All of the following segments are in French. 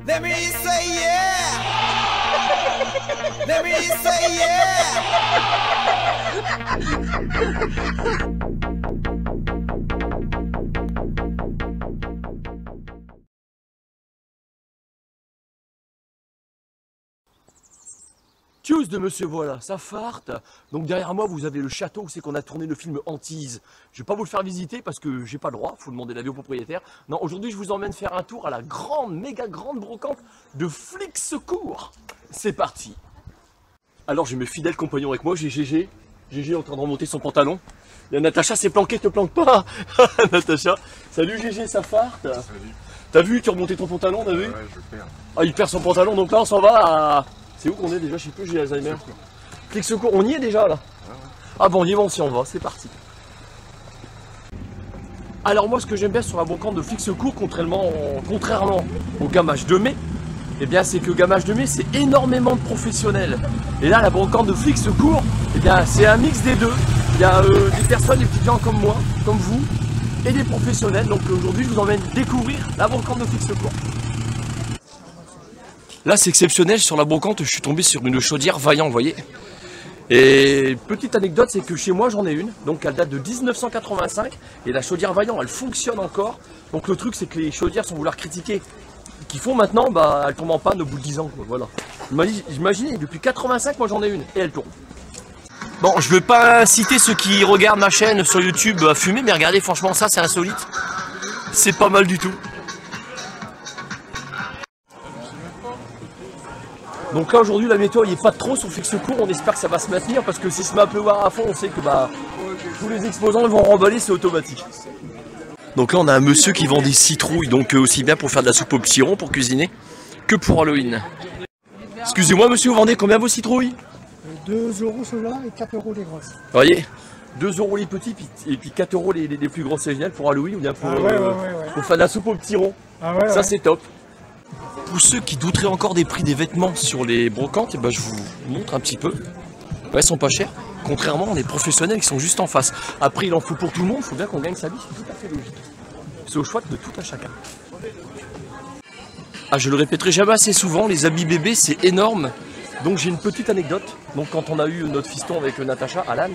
Let me say yeah. Let me say yeah. Tchuss de monsieur, voilà, ça farte. Donc derrière moi, vous avez le château où c'est qu'on a tourné le film Antise. Je vais pas vous le faire visiter parce que j'ai pas le droit, faut demander l'avis au propriétaire. Non, aujourd'hui, je vous emmène faire un tour à la grande, méga grande brocante de Flics Secours. C'est parti. Alors, j'ai mes fidèles compagnons avec moi, j'ai GG. GG en train de remonter son pantalon. Il y a Natacha, c'est planqué, te planque pas. Natacha, salut GG, ça farte. Salut. T'as vu, tu remontais ton pantalon, t'as vu? Ouais, je perds. Ah, il perd son pantalon, donc là, on s'en va à... C'est où qu'on est déjà? Je sais plus, j'ai Alzheimer. Flics Secours, on y est déjà là. Ah bon, on y est, bon, si on va, c'est parti. Alors moi, ce que j'aime bien sur la brocante de Flics Secours, contrairement au Gamache de mai, eh bien c'est que Gamache de mai, c'est énormément de professionnels. Et là, la brocante de Flics Secours, eh bien c'est un mix des deux. Il y a des personnes, des petits gens comme moi, comme vous, et des professionnels. Donc aujourd'hui, je vous emmène découvrir la brocante de Flics Secours. Là, c'est exceptionnel, sur la brocante, je suis tombé sur une chaudière Vaillant, vous voyez. Et petite anecdote, c'est que chez moi, j'en ai une, donc elle date de 1985, et la chaudière Vaillant, elle fonctionne encore. Donc le truc, c'est que les chaudières, sans vouloir critiquer, qu'ils font maintenant, bah, elles tombent en panne au bout de 10 ans, quoi, voilà. Imaginez, depuis 85, moi j'en ai une, et elle tourne. Bon, je veux pas inciter ceux qui regardent ma chaîne sur YouTube à fumer, mais regardez, franchement, ça, c'est insolite. C'est pas mal du tout. Donc là aujourd'hui la météo il n'est pas trop sur Flics Secours, on espère que ça va se maintenir parce que si se met à pleuvoir à fond on sait que bah, tous les exposants vont remballer, c'est automatique. Donc là on a un monsieur qui vend des citrouilles, donc aussi bien pour faire de la soupe au petit rond pour cuisiner que pour Halloween. Excusez-moi monsieur, vous vendez combien vos citrouilles? 2 € ceux-là et 4 € les grosses. Vous voyez, 2 € les petits et puis 4 € les plus grosses, c'est génial pour Halloween ou bien pour, pour faire de la soupe au petit rond. Ah ouais, ça c'est top. Pour ceux qui douteraient encore des prix des vêtements sur les brocantes, eh ben je vous montre un petit peu. Ouais, ils sont pas chers, contrairement aux professionnels qui sont juste en face. Après, il en faut pour tout le monde, il faut bien qu'on gagne sa vie, c'est tout à fait logique. C'est au choix de tout un chacun. Ah, je le répéterai jamais assez souvent, les habits bébés, c'est énorme. Donc j'ai une petite anecdote. Donc quand on a eu notre fiston avec Natacha, Alan,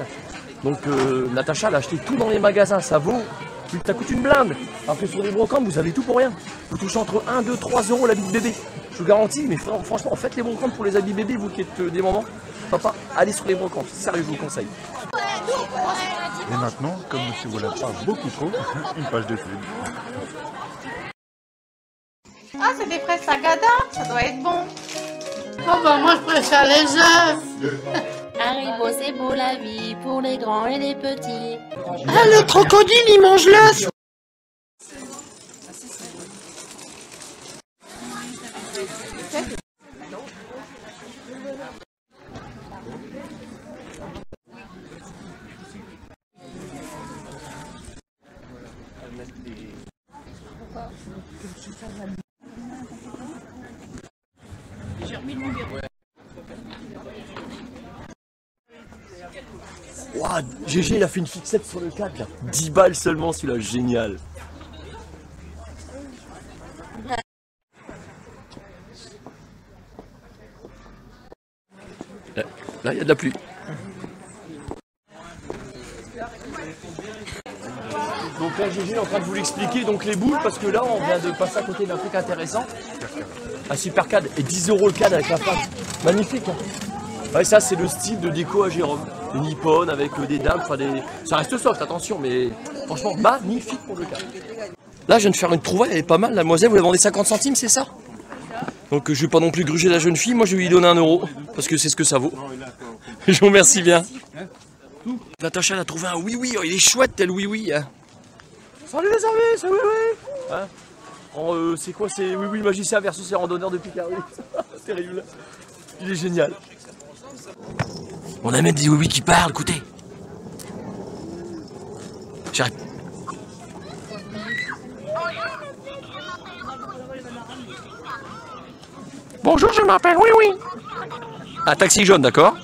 donc Natacha elle a acheté tout dans les magasins, ça vaut... Ça coûte une blinde. Après sur les brocantes, vous avez tout pour rien. Vous touchez entre 1, 2, 3 € l'habit de bébé. Je vous garantis, mais franchement, faites les brocantes pour les habits bébés, vous qui êtes des mamans. Papa, allez sur les brocantes. Sérieux, je vous le conseille. Et maintenant, comme monsieur Voilà parle beaucoup trop, une page de pub. Ah, c'est des fraises sagada, ça doit être bon. Oh bah moi je préfère les œufs. Haribo, c'est beau la vie, pour les grands et les petits. Ah, le crocodile, il mange l'œuf. Wow, GG il a fait une fixette sur le câble, 10 balles seulement celui-là, génial. Là il y a de la pluie. Donc là GG est en train de vous l'expliquer, donc les boules, parce que là on vient de passer à côté d'un truc intéressant. Un super cadre, et 10 € le cadre avec la pâte. Magnifique hein. Ouais, ça c'est le style de déco à Jérôme. Une nippone avec des dames, enfin des... Ça reste soft, attention, mais franchement magnifique pour le cadre. Là je viens de faire une trouvaille, elle est pas mal, la demoiselle, vous la vendez 50 centimes, c'est ça? Donc je vais pas non plus gruger la jeune fille, moi je vais lui donner 1 €, parce que c'est ce que ça vaut. Je vous remercie bien. Natacha elle a trouvé un oui-oui, oh, il est chouette tel oui-oui. Hein. Salut les amis, c'est oui-oui hein oh, c'est quoi, c'est oui-oui magicien versus les randonneurs de Picardie. C'est terrible. Il est génial. On a même des oui-oui qui parlent, écoutez. J'arrive. Bonjour, je m'appelle oui-oui. Un taxi jaune, d'accord.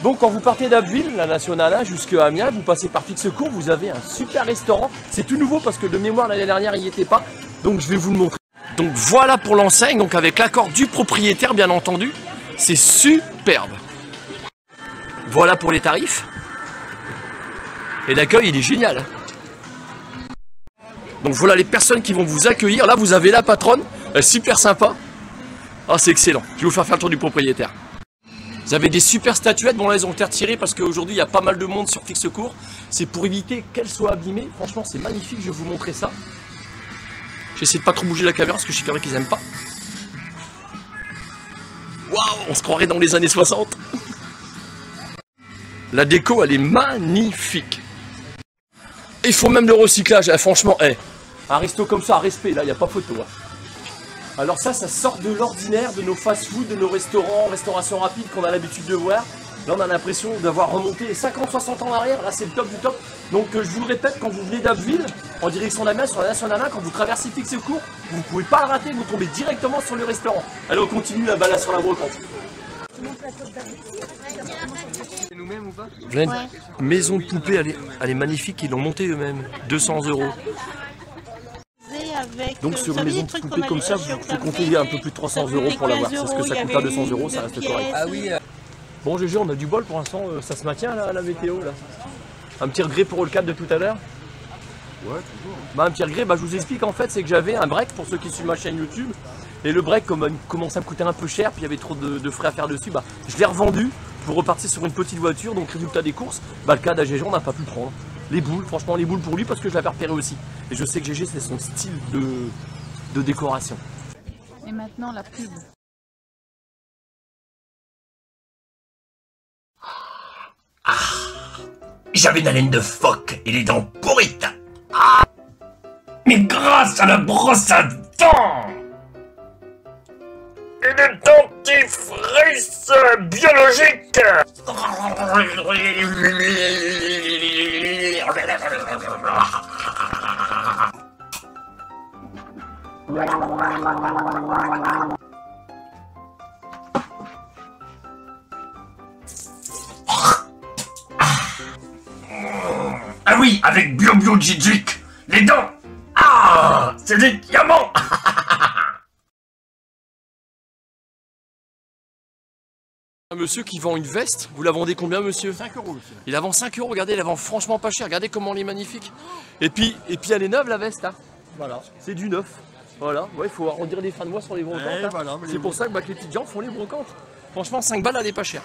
Donc quand vous partez d'Abbeville, la nationale 1 jusqu'à Amiens, vous passez par Fixecourt, vous avez un super restaurant. C'est tout nouveau parce que de mémoire l'année dernière il n'y était pas. Donc je vais vous le montrer. Donc voilà pour l'enseigne, donc avec l'accord du propriétaire bien entendu. C'est superbe. Voilà pour les tarifs. Et l'accueil il est génial. Donc voilà les personnes qui vont vous accueillir. Là vous avez la patronne, elle est super sympa. Ah c'est excellent, je vais vous faire le tour du propriétaire. Vous avez des super statuettes, bon là elles ont été retirées parce qu'aujourd'hui il y a pas mal de monde sur Fixecourt. C'est pour éviter qu'elles soient abîmées. Franchement c'est magnifique, je vais vous montrer ça. J'essaie de pas trop bouger la caméra parce que je sais qu'il y en a qui n'aiment pas. Waouh, on se croirait dans les années 60. La déco elle est magnifique. Il faut même le recyclage, franchement, un resto comme ça, respect, là il n'y a pas photo. Alors ça sort de l'ordinaire, de nos fast-food, de nos restaurants, restauration rapide qu'on a l'habitude de voir. Là on a l'impression d'avoir remonté 50-60 ans en arrière, là c'est le top du top. Donc je vous le répète, quand vous venez d'Abbeville, en direction d'Amiens, sur la nationale 1, quand vous traversez Fixecourt, vous ne pouvez pas le rater, vous tombez directement sur le restaurant. Allez on continue là-bas là sur la brocante. Ouais. Maison de poupée, elle est magnifique, ils l'ont montée eux-mêmes, 200 €. Donc sur une maison de poupée comme ça, vous pouvez compter un peu plus de 300 € pour l'avoir. C'est ce que ça coûte à 200 €, ça reste correct. Ah oui. Bon GG, on a du bol pour l'instant, ça se maintient là, la météo là. Un petit regret pour le cadre de tout à l'heure. Ouais, toujours. Bah, un petit regret, je vous explique en fait, c'est que j'avais un break pour ceux qui suivent ma chaîne YouTube. Et le break, comme il commençait à me coûter un peu cher, puis il y avait trop de frais à faire dessus, je l'ai revendu pour repartir sur une petite voiture. Donc résultat des courses, le cadre à GG on n'a pas pu le prendre. Les boules, franchement les boules pour lui parce que je l'avais repéré aussi. Et je sais que GG c'est son style de décoration. Et maintenant la pub. J'avais une haleine de phoque et les dents pourrites. Ah, mais grâce à la brosse à dents et le dentifrice biologique. Ah oui, avec Bio Jijic, les dents. Ah, c'est des diamants. Un monsieur qui vend une veste, vous la vendez combien monsieur? 5 €. Il la vend 5 €, regardez, il la vend franchement pas cher, regardez comment elle est magnifique. Et puis elle est neuve la veste, hein. Voilà, c'est du neuf. Voilà, ouais, il faut arrondir les fins de mois sur les brocantes. Hein. Voilà, c'est pour ça que les petits gens font les brocantes. Franchement 5 balles elle est pas chère.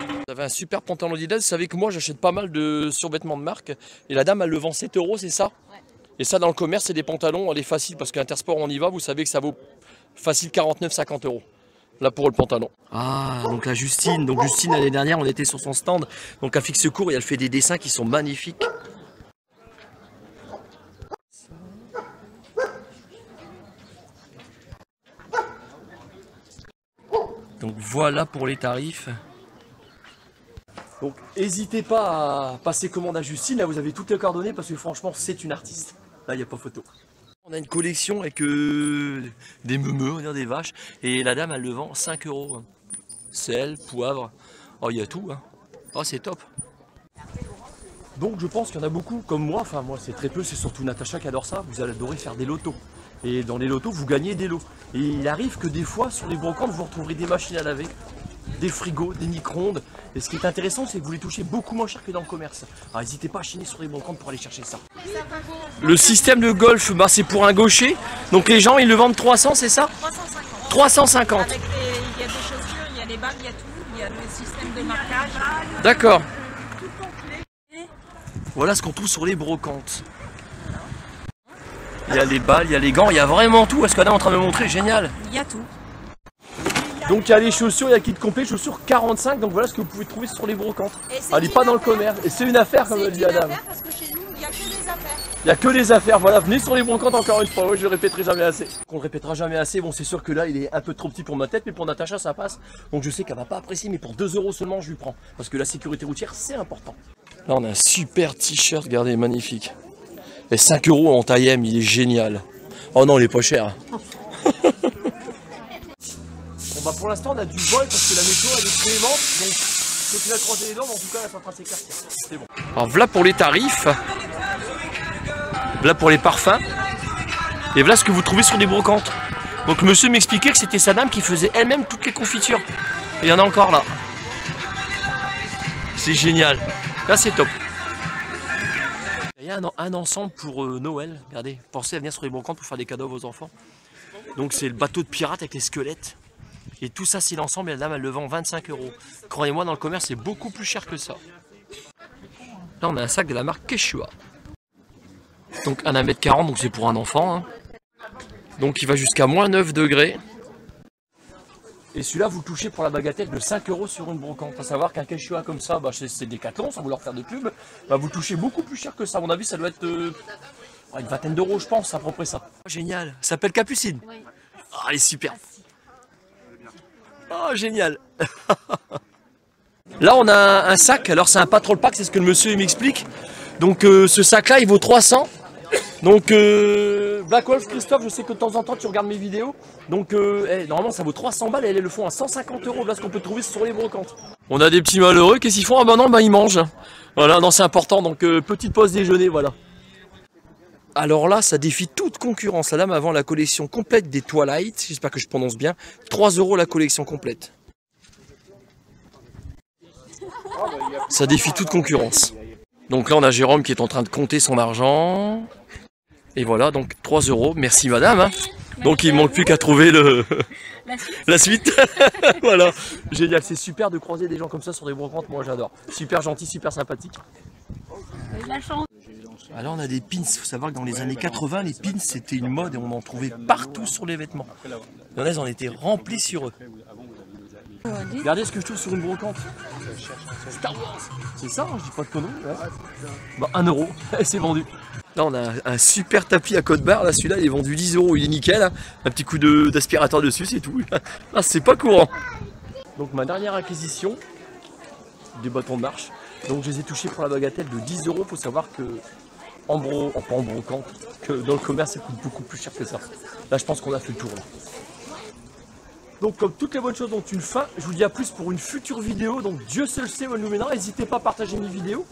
Vous avez un super pantalon Adidas, vous savez que moi j'achète pas mal de survêtements de marque. Et la dame elle le vend 7 €, c'est ça? Ouais. Et ça dans le commerce c'est des pantalons, elle est facile parce qu'Intersport on y va, vous savez que ça vaut facile 49-50 €. Là pour le pantalon. Ah, donc la Justine. Donc Justine, l'année dernière, on était sur son stand. Donc à Fixecourt, et elle fait des dessins qui sont magnifiques. Donc voilà pour les tarifs. Donc n'hésitez pas à passer commande à Justine. Là, vous avez toutes les coordonnées parce que franchement, c'est une artiste. Là, il n'y a pas photo. On a une collection avec des meumeux, on va dire des vaches, et la dame elle le vend 5 €. Sel, poivre, oh il y a tout, hein. Oh c'est top. Donc je pense qu'il y en a beaucoup comme moi, enfin moi c'est très peu, c'est surtout Natacha qui adore ça, vous adorez faire des lotos. Et dans les lotos vous gagnez des lots. Et il arrive que des fois sur les brocantes vous retrouverez des machines à laver, des frigos, des micro-ondes. Et ce qui est intéressant, c'est que vous les touchez beaucoup moins cher que dans le commerce. Alors n'hésitez pas à chiner sur les brocantes pour aller chercher ça. Le système de golf, c'est pour un gaucher. Donc les gens, ils le vendent 300, c'est ça? 350. 350. Avec il y a des chaussures, il y a les balles, il y a tout. Il y a le système de marquage. D'accord. Voilà ce qu'on trouve sur les brocantes. Il y a les balles, il y a les gants, il y a vraiment tout. Est-ce qu'on est en train de me montrer? Génial. Il y a tout. Donc il y a les chaussures, il y a le kit complet, chaussures 45, donc voilà ce que vous pouvez trouver sur les brocantes. Elle n'est pas dans le commerce. Et c'est une affaire comme le dit Adam. Parce que chez nous, il n'y a que des affaires. Il n'y a que des affaires, voilà, venez sur les brocantes encore une fois, ouais, je le répéterai jamais assez. On le répétera jamais assez, bon c'est sûr que là il est un peu trop petit pour ma tête, mais pour Natacha ça passe. Donc je sais qu'elle va pas apprécier, mais pour 2 € seulement je lui prends. Parce que la sécurité routière c'est important. Là on a un super t-shirt, regardez, magnifique. Et 5 € en taille M, il est génial. Oh non, il est pas cher. Bon bah pour l'instant on a du bol parce que la météo elle est clémente, donc continue à croiser les dents, mais en tout cas, là, c'est en train de s'éclaircir. C'est bon. Alors, voilà pour les tarifs. Voilà pour les parfums. Et voilà ce que vous trouvez sur des brocantes. Donc, le monsieur m'expliquait que c'était sa dame qui faisait elle-même toutes les confitures. Et il y en a encore là. C'est génial. Là, c'est top. Il y a un ensemble pour Noël. Regardez, pensez à venir sur les brocantes pour faire des cadeaux à vos enfants. Donc, c'est le bateau de pirate avec les squelettes. Et tout ça, c'est l'ensemble. Et la dame, elle le vend 25 €. Croyez-moi, dans le commerce, c'est beaucoup plus cher que ça. Là, on a un sac de la marque Quechua. Donc, un 1,40 m, donc c'est pour un enfant. Hein. Donc, il va jusqu'à moins 9 degrés. Et celui-là, vous le touchez pour la bagatelle de 5 € sur une brocante. À savoir qu'un Quechua comme ça, bah, c'est Decathlon, sans vouloir faire de pub. Bah, vous le touchez beaucoup plus cher que ça. À mon avis, ça doit être une vingtaine d'euros, je pense, à peu près ça. Oh, génial. Ça s'appelle Capucine. Oui. Oh, elle est super. Oh, génial. Là, on a un sac. Alors, c'est un patrol pack, c'est ce que le monsieur m'explique. Donc, ce sac-là, il vaut 300. Donc, Black Wolf, Christophe, je sais que de temps en temps, tu regardes mes vidéos. Donc, normalement, ça vaut 300 balles et elles le font à 150 €. Là, ce qu'on peut trouver sur les brocantes. On a des petits malheureux. Qu'est-ce qu'ils font? Ah, bah non, bah ils mangent. Voilà, non, c'est important. Donc, petite pause déjeuner, voilà. Alors là, ça défie toute concurrence. La dame a vend la collection complète des Twilight. J'espère que je prononce bien. 3 € la collection complète. Ça défie toute concurrence. Donc là, on a Jérôme qui est en train de compter son argent. Et voilà, donc 3 €. Merci madame. Hein. Donc il ne manque plus qu'à trouver la suite. Voilà. Génial, c'est super de croiser des gens comme ça sur des brocantes. Moi, j'adore. Super gentil, super sympathique. Alors on a des pins, il faut savoir que dans les années 80, les pins c'était une mode et on en trouvait partout sur les vêtements. Il y en a, ils en étaient remplis sur eux. Regardez ce que je trouve sur une brocante. Star Wars. C'est ça, hein, je dis pas de conneries. Ouais. Bah, 1 €, c'est vendu. Là on a un super tapis à code barre, là celui-là il est vendu 10 €, il est nickel. Hein. Un petit coup d'aspirateur dessus, c'est tout. Ah, c'est pas courant. Donc ma dernière acquisition, des bâtons de marche. Donc je les ai touchés pour la bagatelle de 10 €. Faut savoir que pas en brocante, que dans le commerce ça coûte beaucoup plus cher que ça. Là je pense qu'on a fait le tour là. Donc comme toutes les bonnes choses ont une fin, je vous dis à plus pour une future vidéo. Donc Dieu seul sait où elle nous mènera. N'hésitez pas à partager mes vidéos.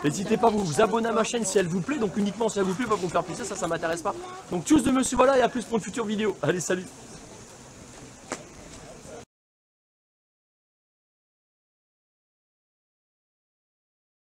N'hésitez pas à vous abonner à ma chaîne si elle vous plaît. Donc uniquement si elle vous plaît, pas pour me faire plaisir, ça m'intéresse pas. Donc tous de monsieur voilà et à plus pour une future vidéo. Allez, salut.